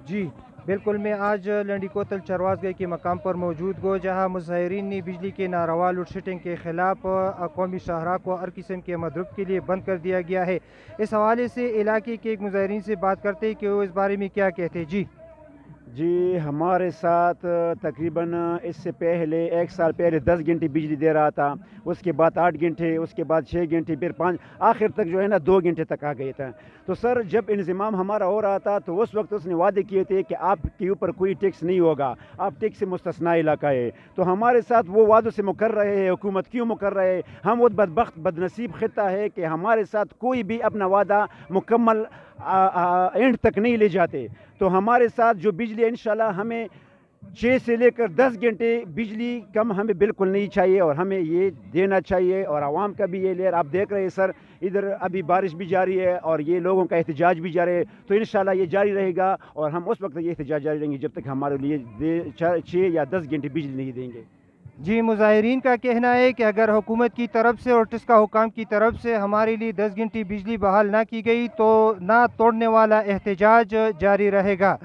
جی بالکل، میں آج لنڈی کوتل چرواز گئے کے مقام پر موجود ہوں جہاں مظاہرین نے بجلی کے ناروا لوڈ شیڈنگ کے خلاف قومی شاہراہ کو ہر قسم کے مضروب کے لیے بند کر دیا گیا ہے۔ اس حوالے سے علاقے کے ایک مظاہرین سے بات کرتے ہیں کہ وہ اس بارے میں کیا کہتے ہیں۔ جی جی ہمارے ساتھ تقریباً اس سے پہلے 1 سال پہلے 10 گھنٹے بجلی دے رہا تھا، اس کے بعد 8 گھنٹے، اس کے بعد 6 گھنٹے، پھر 5، آخر تک جو ہے نا 2 گھنٹے تک آ گئے تھے۔ تو سر جب انضمام ہمارا ہو رہا تھا تو اس وقت اس نے وعدے کیے تھے کہ آپ کے اوپر کوئی ٹیکس نہیں ہوگا، آپ ٹیکس سے مستثنیٰ علاقہ ہے۔ تو ہمارے ساتھ وہ وعدوں سے مکر رہے ہیں، حکومت کیوں مکر رہے ہیں؟ ہم وہ بدبخت بد نصیب خطہ ہے کہ ہمارے ساتھ کوئی بھی اپنا وعدہ مکمل اینڈ تک نہیں لے جاتے۔ تو ہمارے ساتھ جو بجلی انشاءاللہ ہمیں 6 سے لے کر 10 گھنٹے بجلی کم ہمیں بالکل نہیں چاہیے، اور ہمیں یہ دینا چاہیے، اور عوام کا بھی یہ لہر آپ دیکھ رہے ہیں سر، ادھر ابھی بارش بھی جاری ہے اور یہ لوگوں کا احتجاج بھی جاری ہے۔ تو انشاءاللہ یہ جاری رہے گا، اور ہم اس وقت یہ احتجاج جاری رہیں گے جب تک ہمارے لیے 6 یا 10 گھنٹے بجلی نہیں دیں گے۔ جی، مظاہرین کا کہنا ہے کہ اگر حکومت کی طرف سے اور ٹسکا حکام کی طرف سے ہمارے لیے 10 گھنٹے بجلی بحال نہ کی گئی تو نہ توڑنے والا احتجاج جاری رہے گا۔